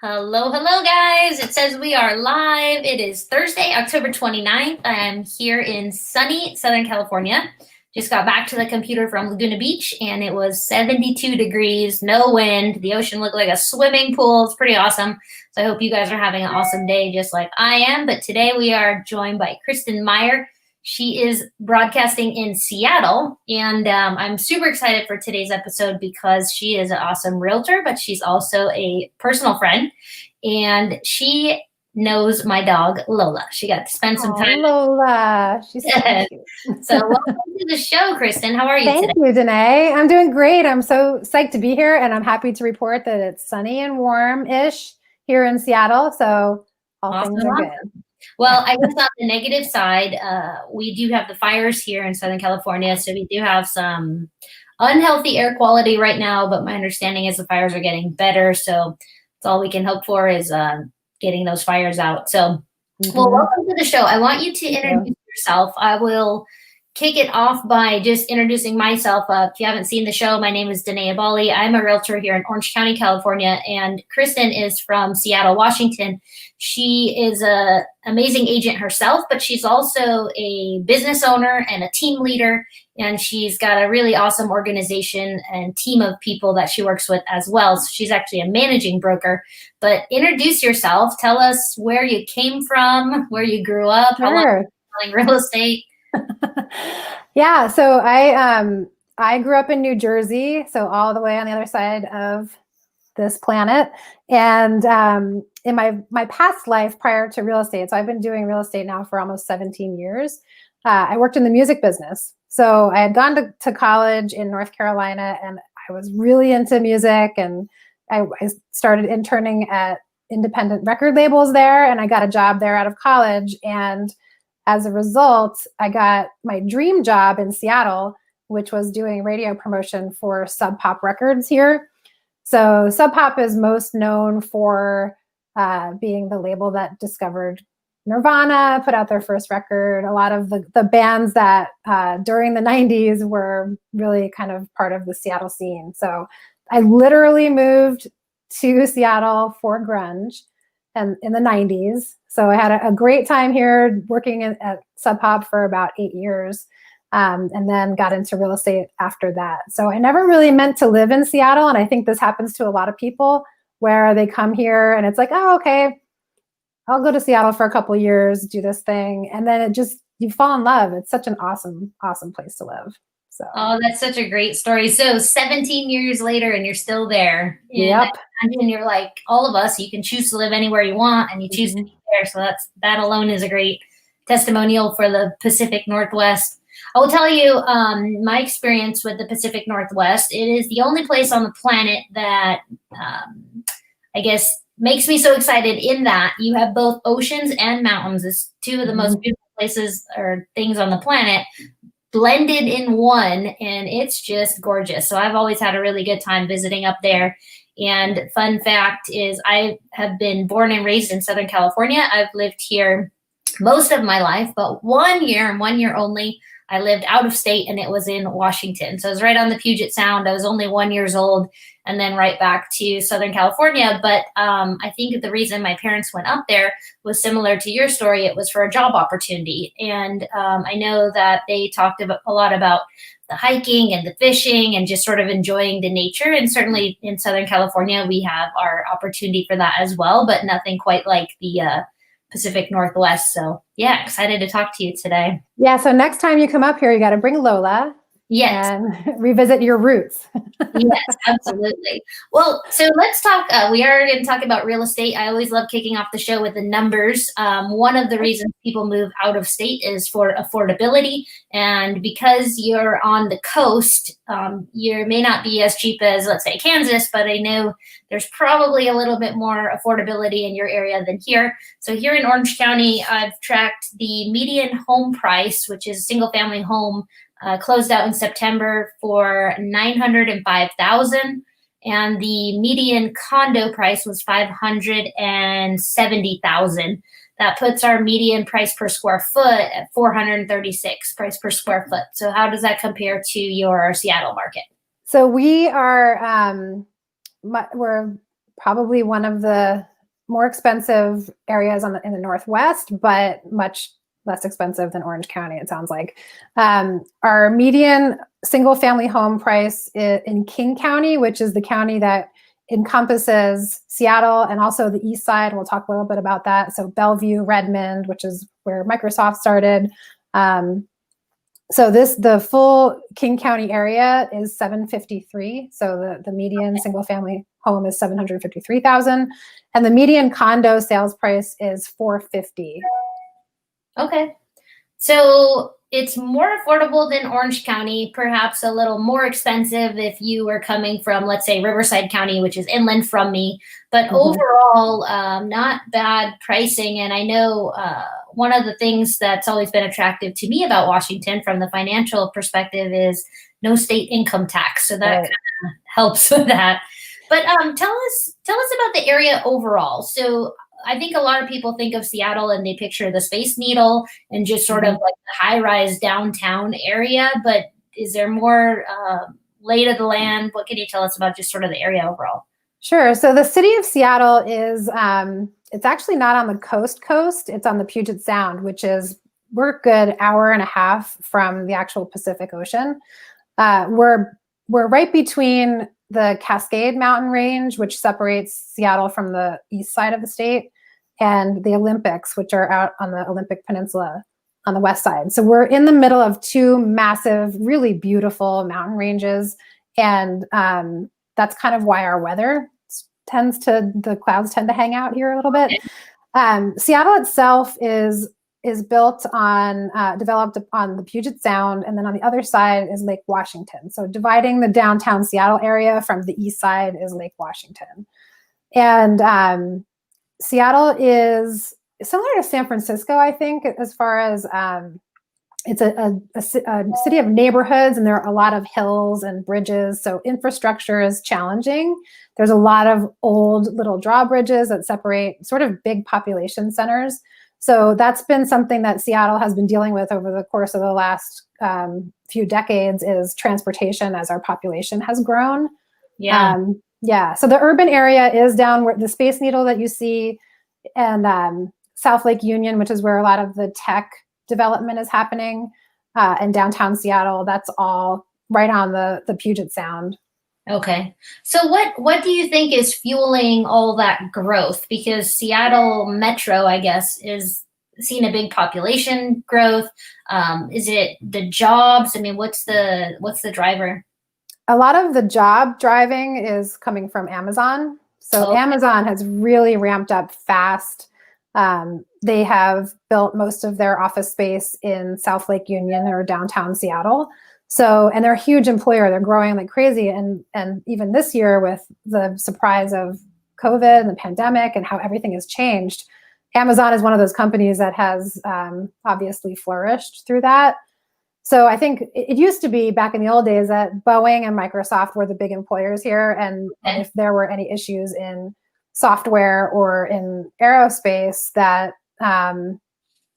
Hello, hello, guys. It says we are live. It is Thursday, October 29th. I am here in sunny Southern California. Just got back to the computer from Laguna Beach, and it was 72 degrees, no wind. The ocean looked like a swimming pool. It's pretty awesome. So I hope you guys are having an awesome day just like I am. But today we are joined by Kristen Meyer. She is broadcasting in Seattle, and I'm super excited for today's episode because she is an awesome realtor, but she's also a personal friend, and she knows my dog, Lola. She got to spend some time. Lola, she's so cute. So welcome to the show, Kristen. How are you today? Thank you, Danae. I'm doing great. I'm so psyched to be here, and I'm happy to report that it's sunny and warm-ish here in Seattle, so all things are good. Well, I guess on the negative side, we do have the fires here in Southern California, so we do have some unhealthy air quality right now, but my understanding is the fires are getting better, so that's all we can hope for is getting those fires out. So, well, welcome to the show. I want you to introduce yourself. I will kick it off by just introducing myself. If you haven't seen the show, my name is Danae Aballi. I'm a realtor here in Orange County, California, and Kristen is from Seattle, Washington. She is an amazing agent herself, but she's also a business owner and a team leader, and she's got a really awesome organization and team of people that she works with as well. So she's actually a managing broker. But introduce yourself. Tell us where you came from, where you grew up, how long you've been selling real estate. Yeah, so I grew up in New Jersey, so all the way on the other side of this planet. And in my past life prior to real estate, so I've been doing real estate now for almost 17 years, I worked in the music business. So I had gone to college in North Carolina, and I was really into music, and I started interning at independent record labels there, and I got a job there out of college. And as a result, I got my dream job in Seattle, which was doing radio promotion for Sub Pop Records here. So Sub Pop is most known for being the label that discovered Nirvana, put out their first record. A lot of the bands that during the 90s were really kind of part of the Seattle scene. So I literally moved to Seattle for grunge and in the 90s. So I had a great time here working at Sub Pop for about 8 years, and then got into real estate after that. So I never really meant to live in Seattle, and I think this happens to a lot of people where they come here and it's like, oh, okay, I'll go to Seattle for a couple of years, do this thing, and then you fall in love. It's such an awesome, awesome place to live. So. Oh, that's such a great story. So 17 years later and you're still there. Yep. And you're like all of us, you can choose to live anywhere you want and you choose to be there. So that alone is a great testimonial for the Pacific Northwest. I will tell you my experience with the Pacific Northwest. It is the only place on the planet that I guess makes me so excited in that you have both oceans and mountains. It's two of the most beautiful places or things on the planet blended in one, and it's just gorgeous. So I've always had a really good time visiting up there. And fun fact is I have been born and raised in Southern California. I've lived here most of my life, but 1 year and 1 year only, I lived out of state, and it was in Washington. So I was right on the Puget Sound. I was only 1 year old, and then right back to Southern California. But I think the reason my parents went up there was similar to your story. It was for a job opportunity. And I know that they talked a lot about the hiking and the fishing and just sort of enjoying the nature. And certainly in Southern California, we have our opportunity for that as well, but nothing quite like the Pacific Northwest. So yeah, excited to talk to you today. Yeah, so next time you come up here, you got to bring Lola. Yes. And revisit your roots. Yes, absolutely. Well, so let's talk. We are going to talk about real estate. I always love kicking off the show with the numbers. One of the reasons people move out of state is for affordability. And because you're on the coast, you may not be as cheap as, let's say, Kansas, but I know there's probably a little bit more affordability in your area than here. So here in Orange County, I've tracked the median home price, which is a single family home, closed out in September for $905,000, and the median condo price was $570,000. That puts our median price per square foot at $436 price per square foot. So how does that compare to your Seattle market? So we are we're probably one of the more expensive areas in the Northwest, but much less expensive than Orange County, it sounds like. Our median single family home price in King County, which is the county that encompasses Seattle and also the east side. We'll talk a little bit about that. So Bellevue, Redmond, which is where Microsoft started. So the full King County area is 753. So the median single family home is 753,000, and the median condo sales price is 450. Okay. So it's more affordable than Orange County, perhaps a little more expensive if you were coming from, let's say, Riverside County, which is inland from me. But overall, not bad pricing. And I know one of the things that's always been attractive to me about Washington from the financial perspective is no state income tax. So that kind of helps with that. But tell us about the area overall. So I think a lot of people think of Seattle and they picture the Space Needle and just sort of like the high-rise downtown area. But is there more lay of the land? What can you tell us about just sort of the area overall? Sure. So the city of Seattle is, it's actually not on the coast. It's on the Puget Sound, which is, we're a good hour and a half from the actual Pacific Ocean. We're right between the Cascade Mountain Range, which separates Seattle from the east side of the state, and the Olympics, which are out on the Olympic Peninsula on the west side. So we're in the middle of two massive, really beautiful mountain ranges. And that's kind of why our weather the clouds tend to hang out here a little bit. Seattle itself is built on, developed on the Puget Sound, and then on the other side is Lake Washington. So dividing the downtown Seattle area from the east side is Lake Washington. And Seattle is similar to San Francisco, I think, as far as it's a city of neighborhoods, and there are a lot of hills and bridges. So infrastructure is challenging. There's a lot of old little drawbridges that separate sort of big population centers. So that's been something that Seattle has been dealing with over the course of the last few decades, is transportation as our population has grown. Yeah. So the urban area is down where the Space Needle that you see, and South Lake Union, which is where a lot of the tech development is happening, and downtown Seattle. That's all right on the Puget Sound. Okay. So what do you think is fueling all that growth? Because Seattle Metro, I guess, is seeing a big population growth. Is it the jobs? I mean, what's the driver? A lot of the job driving is coming from Amazon. So Amazon has really ramped up fast. They have built most of their office space in South Lake Union or downtown Seattle. So, and they're a huge employer. They're growing like crazy. And even this year, with the surprise of COVID and the pandemic and how everything has changed, Amazon is one of those companies that has obviously flourished through that. So I think it used to be back in the old days that Boeing and Microsoft were the big employers here. And if there were any issues in software or in aerospace, that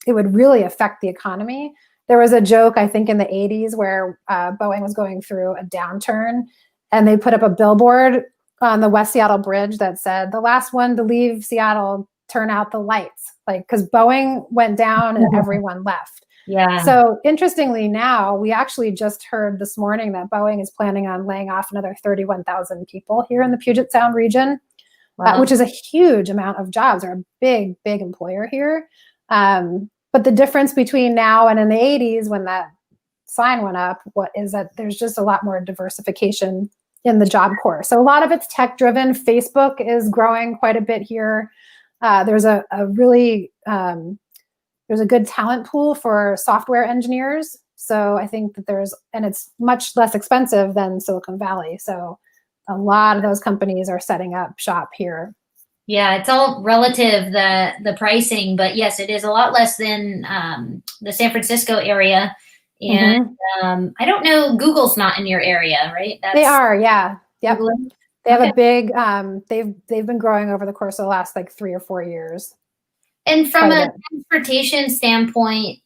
it would really affect the economy. There was a joke, I think, in the 80s where Boeing was going through a downturn, and they put up a billboard on the West Seattle Bridge that said, "The last one to leave Seattle, turn out the lights." Like, because Boeing went down and everyone left. Yeah. So interestingly, now we actually just heard this morning that Boeing is planning on laying off another 31,000 people here in the Puget Sound region, which is a huge amount of jobs. They're a big, big employer here. But the difference between now and in the 80s, when that sign went up, is that there's just a lot more diversification in the job corps. So a lot of it's tech driven. Facebook is growing quite a bit here. There's a good talent pool for software engineers. So I think that and it's much less expensive than Silicon Valley. So a lot of those companies are setting up shop here. Yeah, it's all relative, the pricing, but yes, it is a lot less than the San Francisco area. And I don't know, Google's not in your area, right? They are, yeah. Yep. Google? They have a big, they've been growing over the course of the last like 3 or 4 years. And from a transportation standpoint,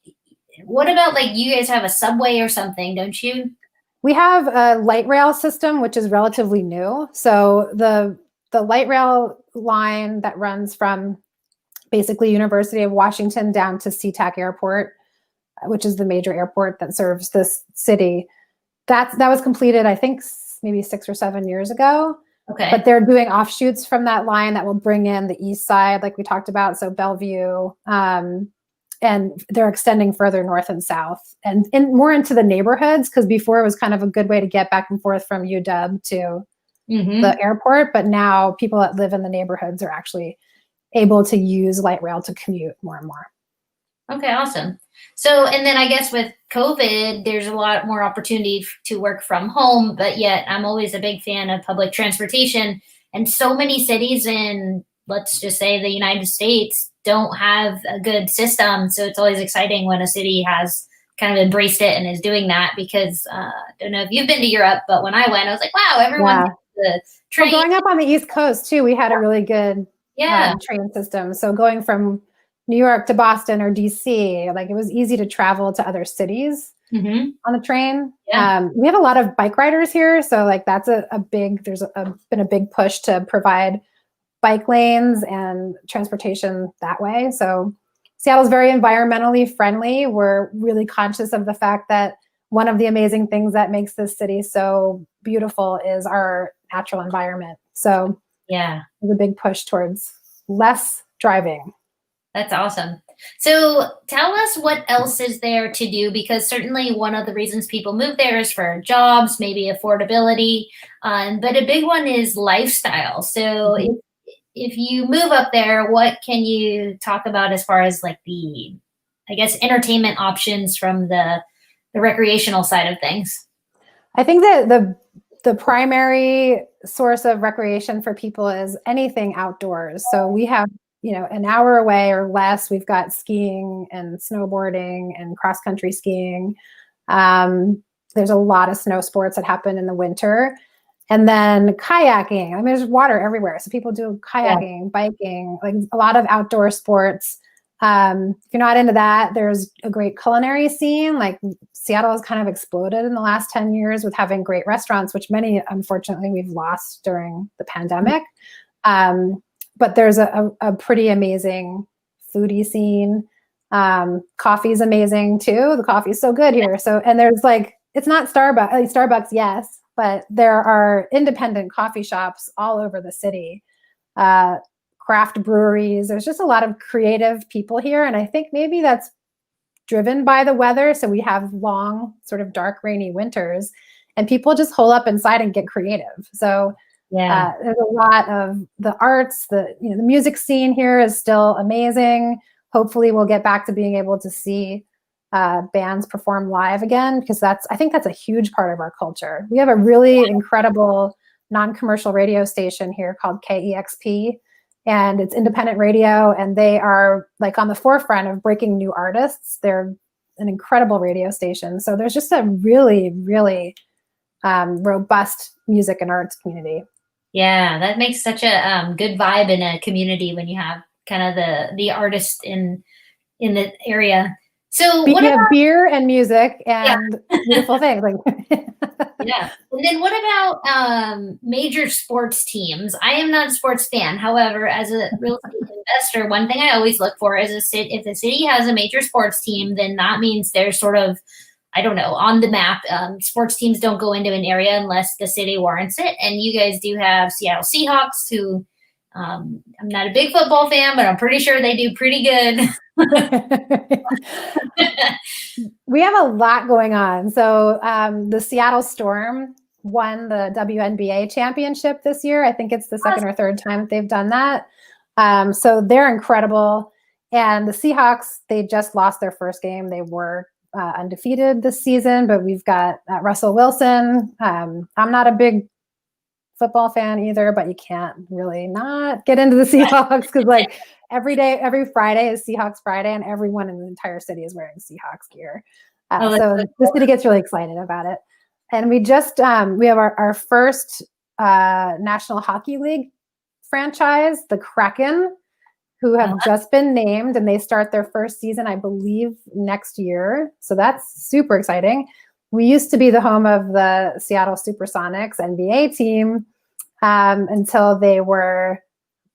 what about, like, you guys have a subway or something, don't you? We have a light rail system, which is relatively new. So the the light rail line that runs from basically University of Washington down to SeaTac Airport, which is the major airport that serves this city. That was completed, I think, maybe 6 or 7 years ago. Okay. But they're doing offshoots from that line that will bring in the east side, like we talked about, so Bellevue, and they're extending further north and south and more into the neighborhoods, because before it was kind of a good way to get back and forth from UW to the airport, but now people that live in the neighborhoods are actually able to use light rail to commute more and more. Okay, awesome. So, and then I guess with COVID, there's a lot more opportunity to work from home, but yet I'm always a big fan of public transportation. And so many cities in, let's just say, the United States don't have a good system. So it's always exciting when a city has kind of embraced it and is doing that, because I don't know if you've been to Europe, but when I went, I was like, wow, everyone the train. Well, growing up on the East Coast too, we had a really good train system. So going from New York to Boston or DC, like it was easy to travel to other cities on the train. Yeah. We have a lot of bike riders here. So like that's been a big push to provide bike lanes and transportation that way. So Seattle's very environmentally friendly. We're really conscious of the fact that one of the amazing things that makes this city so beautiful is our natural environment. So there's a big push towards less driving. That's awesome. So tell us what else is there to do, because certainly one of the reasons people move there is for jobs, maybe affordability, but a big one is lifestyle. So if you move up there, what can you talk about as far as like the, I guess, entertainment options from the recreational side of things? I think that the primary source of recreation for people is anything outdoors. So we have, an hour away or less, we've got skiing and snowboarding and cross-country skiing. There's a lot of snow sports that happen in the winter. And then kayaking. I mean, there's water everywhere. So people do kayaking, biking, like a lot of outdoor sports. If you're not into that, there's a great culinary scene. Like Seattle has kind of exploded in the last 10 years with having great restaurants, which many, unfortunately, we've lost during the pandemic. But there's a pretty amazing foodie scene. Coffee's amazing too. The coffee is so good here. So, and there's like, it's not Starbucks, Starbucks, yes, but there are independent coffee shops all over the city, craft breweries. There's just a lot of creative people here. And I think maybe that's driven by the weather. So we have long, sort of dark, rainy winters, and people just hole up inside and get creative. So there's a lot of the arts, the music scene here is still amazing. Hopefully we'll get back to being able to see bands perform live again, because I think that's a huge part of our culture. We have a really incredible non-commercial radio station here called KEXP, and it's independent radio, and they are like on the forefront of breaking new artists. They're an incredible radio station. So there's just a really, really robust music and arts community. Yeah, that makes such a good vibe in a community when you have kind of the artists in the area. So what about beer and music and beautiful things? Yeah. And then what about major sports teams? I am not a sports fan. However, as a real estate investor, one thing I always look for is if the city has a major sports team, then that means they're sort of, I don't know, on the map. Sports teams don't go into an area unless the city warrants it. And you guys do have Seattle Seahawks, who I'm not a big football fan, but I'm pretty sure they do pretty good. We have a lot going on. So the Seattle Storm won the WNBA championship this year. I think it's the second or third time that they've done that. So they're incredible. And the Seahawks, they just lost their first game. They were undefeated this season, but we've got Russell Wilson. I'm not a big football fan either, but you can't really not get into the Seahawks, because like every Friday is Seahawks Friday, and everyone in the entire city is wearing Seahawks gear. So the city gets really excited about it. And we just we have our first National Hockey League franchise, the Kraken, who have just been named, and they start their first season, I believe, next year. So that's super exciting. We used to be the home of the Seattle Supersonics NBA team, until they were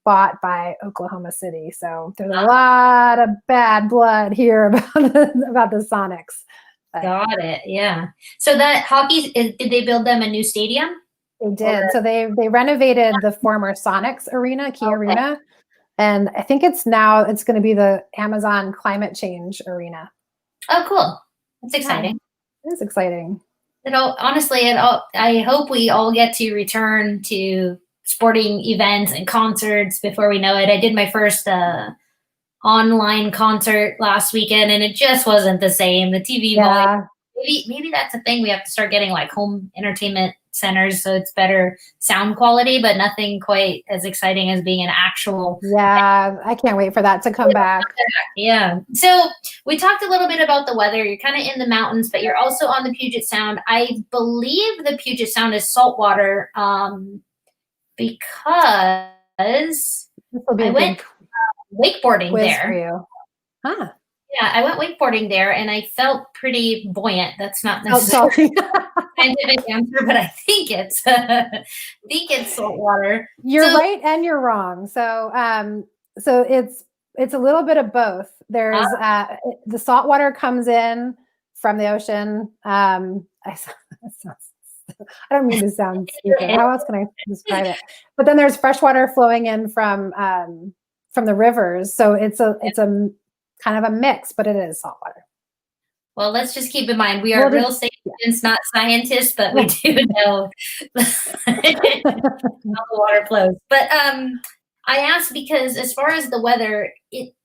bought by Oklahoma City. So there's a lot of bad blood here about the Sonics. But got it. Yeah. So that did they build them a new stadium? they did. So they renovated the former Sonics arena, Key Arena. And I think it's going to be the Amazon Climate Change Arena. Oh, cool. That's exciting. It is exciting. I hope we all get to return to sporting events and concerts before we know it. I did my first online concert last weekend, and it just wasn't the same. The TV volume. Maybe that's a thing. We have to start getting like home entertainment centers so it's better sound quality, but nothing quite as exciting as being an actual. Yeah, I can't wait for that to come back. Yeah. So we talked a little bit about the weather. You're kind of in the mountains, but you're also on the Puget Sound. I believe the Puget Sound is saltwater because I went wakeboarding there. For you. Huh. Yeah, I went wakeboarding there and I felt pretty buoyant. That's not necessarily a scientific answer, but I think it's saltwater. You're right and you're wrong. So it's a little bit of both. There's the saltwater comes in from the ocean. I don't mean to sound stupid. How else can I describe it? But then there's fresh water flowing in from the rivers. So it's a kind of a mix, but it is saltwater. Well, let's just keep in mind we are real estate agents, not scientists, but we do know how the water flows. But I ask because as far as the weather,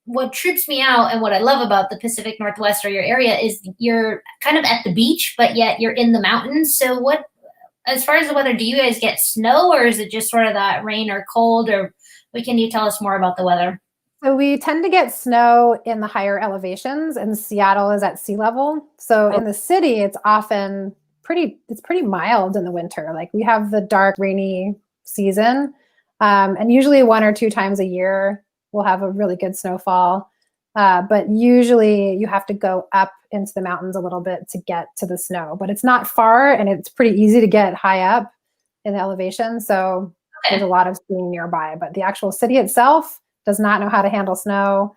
what trips me out and what I love about the Pacific Northwest or your area is you're kind of at the beach, but yet you're in the mountains. So as far as the weather, do you guys get snow or is it just sort of that rain or cold, or can you tell us more about the weather? So we tend to get snow in the higher elevations, and Seattle is at sea level. So in the city, it's often pretty mild in the winter. Like we have the dark, rainy season, and usually 1 or 2 times a year we'll have a really good snowfall. But usually you have to go up into the mountains a little bit to get to the snow. But it's not far, and it's pretty easy to get high up in the elevation. So there's a lot of skiing nearby. But the actual city itself does not know how to handle snow.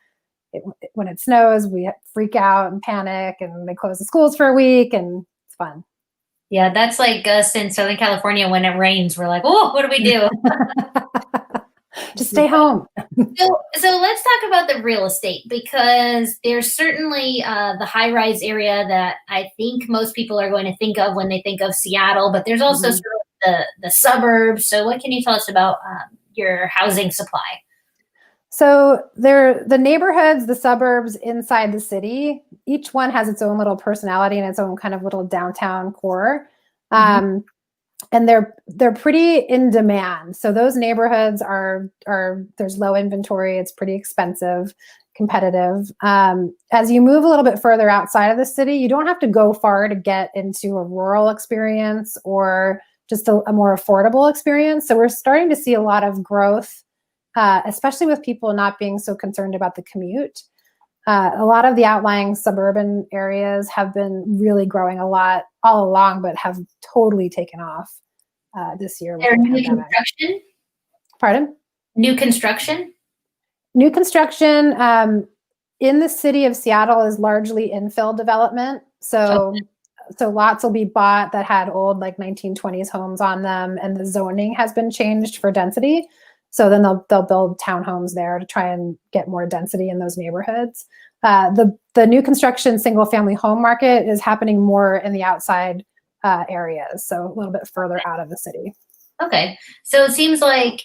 When it snows, we freak out and panic, and they close the schools for a week, and it's fun. Yeah, that's like us in Southern California when it rains. We're like, oh, what do we do? Just stay home. So let's talk about the real estate, because there's certainly the high-rise area that I think most people are going to think of when they think of Seattle, but there's also sort of the suburbs. So what can you tell us about your housing supply? So the neighborhoods, the suburbs inside the city, each one has its own little personality and its own kind of little downtown core. And they're pretty in demand. So those neighborhoods there's low inventory. It's pretty expensive, competitive. As you move a little bit further outside of the city, you don't have to go far to get into a rural experience or just a more affordable experience. So we're starting to see a lot of growth, especially with people not being so concerned about the commute. A lot of the outlying suburban areas have been really growing a lot all along, but have totally taken off this year. New construction? Pardon? New construction? New construction in the city of Seattle is largely infill development. So lots will be bought that had old like 1920s homes on them, and the zoning has been changed for density. So then they'll build townhomes there to try and get more density in those neighborhoods. The new construction single family home market is happening more in the outside areas, so a little bit further out of the city. Okay, so it seems like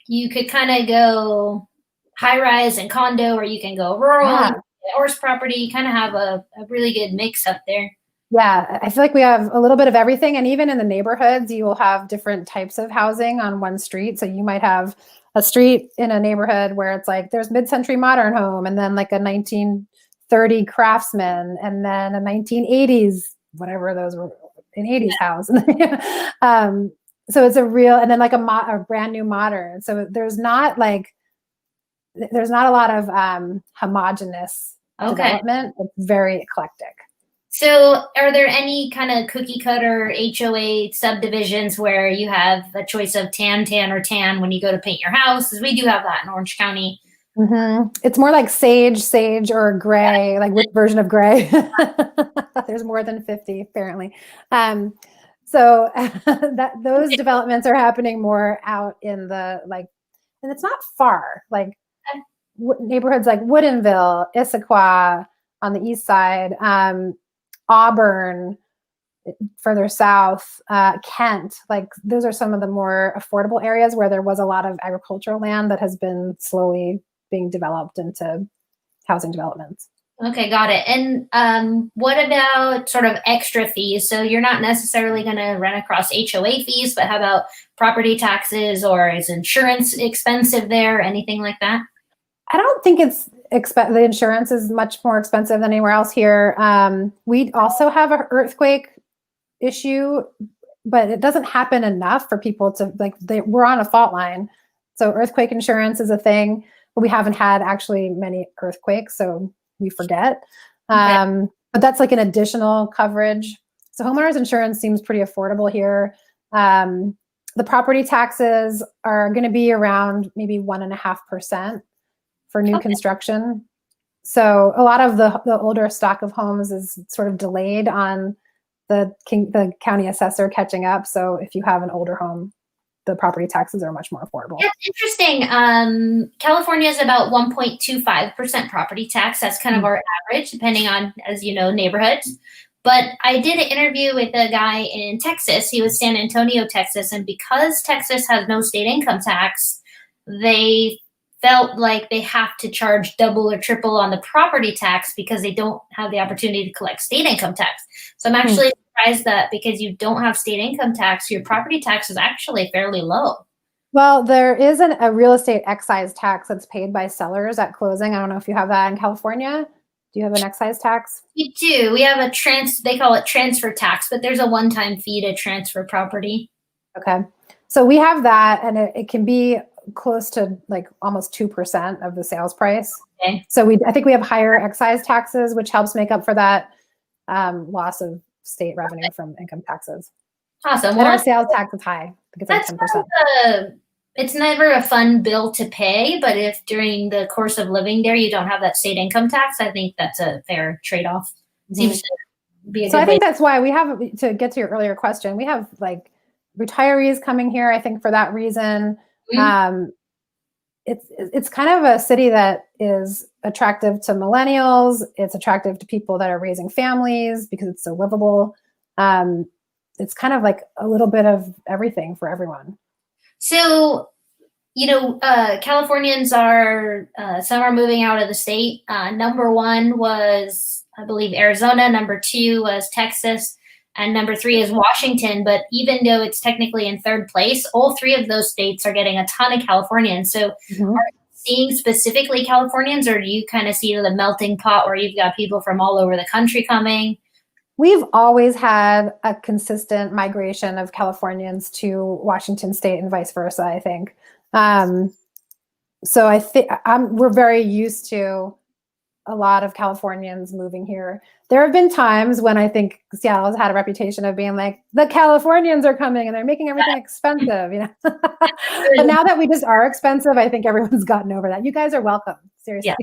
you could kind of go high rise and condo, or you can go rural, horse property. You kind of have a really good mix up there. Yeah, I feel like we have a little bit of everything. And even in the neighborhoods, you will have different types of housing on one street. So you might have a street in a neighborhood where it's like there's mid-century modern home, and then like a 1930 craftsman, and then a 1980s, whatever those were, an 80s house. So it's a real, and then like a brand new modern. So there's not a lot of homogenous development. It's very eclectic. So, are there any kind of cookie cutter HOA subdivisions where you have a choice of tan, tan, or tan when you go to paint your house? 'Cause we do have that in Orange County. It's more like sage, or gray, like which version of gray? There's more than 50 apparently. So that those developments are happening more out in the and it's not far, like neighborhoods like Woodinville, Issaquah on the east side, Auburn further south, Kent. Like those are some of the more affordable areas where there was a lot of agricultural land that has been slowly being developed into housing developments. Okay, got it. And what about sort of extra fees? So you're not necessarily going to run across HOA fees, but how about property taxes, or is insurance expensive there? Anything like that? I don't think the insurance is much more expensive than anywhere else here. We also have an earthquake issue, but it doesn't happen enough for people to we're on a fault line. So earthquake insurance is a thing, but we haven't had actually many earthquakes, so we forget. Okay. But that's like an additional coverage. So homeowners insurance seems pretty affordable here. The property taxes are going to be around maybe 1.5% for new construction. So a lot of the older stock of homes is sort of delayed on the county assessor catching up. So if you have an older home, the property taxes are much more affordable. That's interesting. California is about 1.25% property tax. That's kind of our average, depending on, as you know, neighborhoods. But I did an interview with a guy in Texas. He was San Antonio, Texas. And because Texas has no state income tax, they felt like they have to charge double or triple on the property tax because they don't have the opportunity to collect state income tax. So I'm actually surprised that because you don't have state income tax, your property tax is actually fairly low. Well, there is a real estate excise tax that's paid by sellers at closing. I don't know if you have that in California. Do you have an excise tax? We do. We have they call it transfer tax, but there's a one-time fee to transfer property. Okay. So we have that, and it can be close to like almost 2% of the sales price. Okay. So I think we have higher excise taxes, which helps make up for that loss of state revenue from income taxes. Awesome. And our sales tax is high. I think it's like 10%. It's never a fun bill to pay, but if during the course of living there you don't have that state income tax, I think that's a fair trade-off. Seems to be a good So I think way. that's why we have, to get to your earlier question, we have like retirees coming here, I think, for that reason. It's kind of a city that is attractive to millennials. It's attractive to people that are raising families because it's so livable. It's kind of like a little bit of everything for everyone. So, Californians some are moving out of the state. Number one was, I believe, Arizona. Number two was Texas. And number three is Washington. But even though it's technically in third place, all three of those states are getting a ton of Californians. So are you seeing specifically Californians, or do you kind of see the melting pot where you've got people from all over the country coming? We've always had a consistent migration of Californians to Washington State and vice versa, I think. So I think we're very used to a lot of Californians moving here. There have been times when I think Seattle has had a reputation of being like, the Californians are coming and they're making everything expensive, But now that we just are expensive, I think everyone's gotten over that. You guys are welcome. Seriously.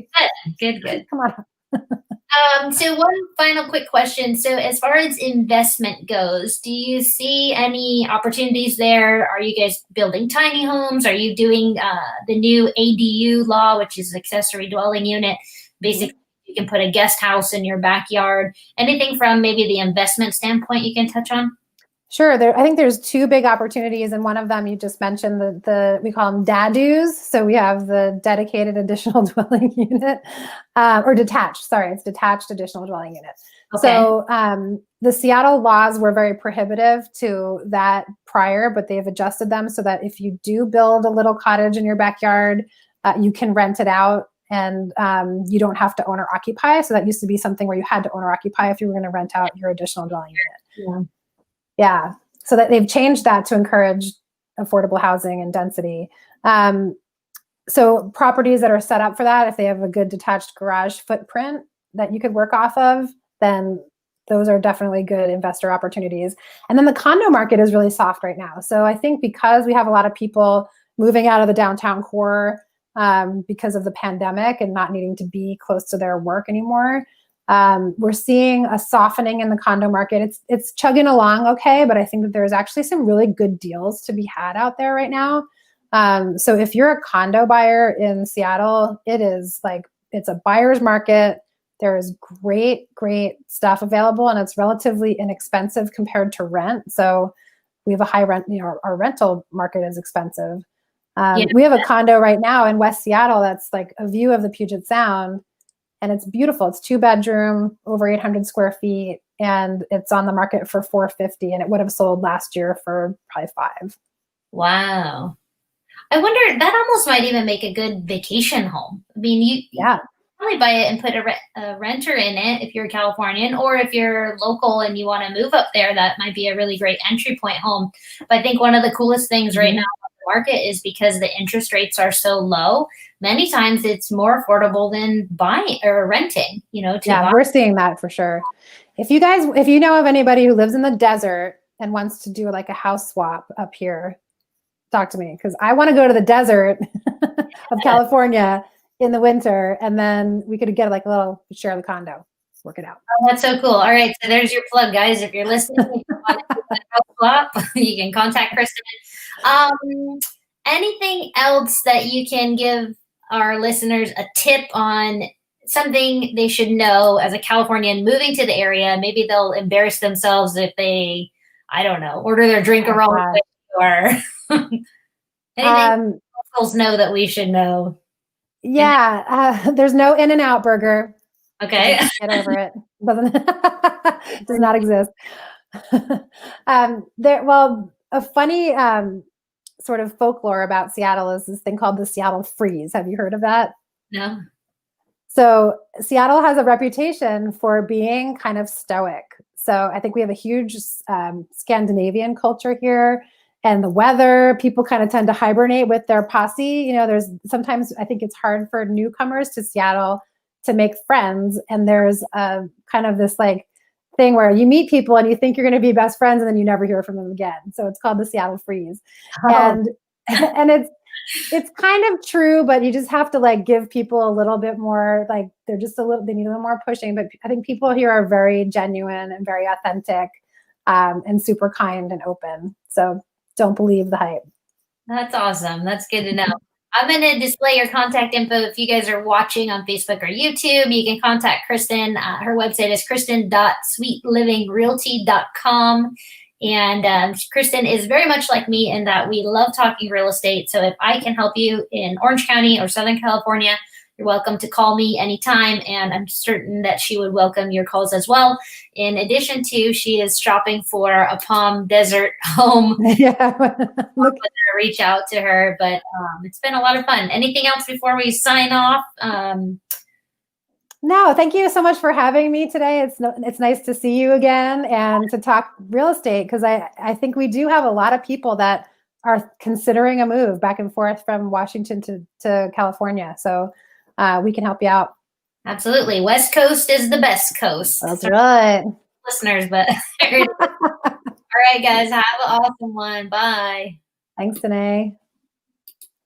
Yeah, good. Come on. So one final quick question. So as far as investment goes, do you see any opportunities there? Are you guys building tiny homes? Are you doing the new ADU law, which is accessory dwelling unit? Basically, you can put a guest house in your backyard. Anything from maybe the investment standpoint you can touch on? Sure. I think there's two big opportunities, and one of them you just mentioned, we call them DADUs. So we have the dedicated additional dwelling unit, or detached. Sorry, it's detached additional dwelling unit. Okay. So the Seattle laws were very prohibitive to that prior, but they've adjusted them so that if you do build a little cottage in your backyard, you can rent it out, and you don't have to own or occupy. So that used to be something where you had to own or occupy if you were going to rent out your additional dwelling unit. Yeah. So that they've changed that to encourage affordable housing and density. So properties that are set up for that, if they have a good detached garage footprint that you could work off of, then those are definitely good investor opportunities. And then the condo market is really soft right now. So I think because we have a lot of people moving out of the downtown core because of the pandemic and not needing to be close to their work anymore, we're seeing a softening in the condo market. It's chugging along okay, but I think that there's actually some really good deals to be had out there right now. So if you're a condo buyer in Seattle, it's a buyer's market. There's great stuff available, and it's relatively inexpensive compared to rent. So we have a high rent, our rental market is expensive. We have a condo right now in West Seattle that's like a view of the Puget Sound, and it's beautiful. It's 2-bedroom, over 800 square feet, and it's on the market for $450, and it would have sold last year for probably $5. Wow. I wonder, that almost might even make a good vacation home. I mean, you probably buy it and put a renter in it if you're a Californian, or if you're local and you want to move up there, that might be a really great entry point home. But I think one of the coolest things right now on the market is because the interest rates are so low, many times it's more affordable than buying or renting, we're seeing that for sure. If you know of anybody who lives in the desert and wants to do like a house swap up here, talk to me, because I want to go to the desert of California in the winter, and then we could get like a little share of the condo, work it out. Oh, that's so cool. All right, so there's your plug, guys. If you're listening, if you want to do a house swap, you can contact Kristen. Anything else that you can give our listeners a tip on, something they should know as a Californian moving to the area? Maybe they'll embarrass themselves if they, I don't know, order their drink wrong way, or anything locals know that we should know. There's no In-N-Out burger. Okay. Get over it. Does not exist. A funny sort of folklore about Seattle is this thing called the Seattle Freeze. Have you heard of that? No. So Seattle has a reputation for being kind of stoic. So I think we have a huge Scandinavian culture here. And the weather, people kind of tend to hibernate with their posse. There's sometimes, I think it's hard for newcomers to Seattle to make friends. And there's a kind of this like thing where you meet people and you think you're going to be best friends, and then you never hear from them again. So it's called the Seattle Freeze. And it's kind of true, but you just have to like give people a little bit more, like they need a little more pushing. But I think people here are very genuine and very authentic, and super kind and open. So don't believe the hype. That's awesome. That's good to know. I'm going to display your contact info. If you guys are watching on Facebook or YouTube, you can contact Kristen. Her website is kristen.sweetlivingrealty.com. And Kristen is very much like me in that we love talking real estate. So if I can help you in Orange County or Southern California, you're welcome to call me anytime, and I'm certain that she would welcome your calls as well. In addition to, she is shopping for a Palm Desert home. Reach out to her, but it's been a lot of fun. Anything else before we sign off? No, thank you so much for having me today. It's nice to see you again and to talk real estate, because I think we do have a lot of people that are considering a move back and forth from Washington to California. So we can help you out. Absolutely. West Coast is the best coast. That's right. Listeners, but all right, guys, have an awesome one. Bye. Thanks, Danae.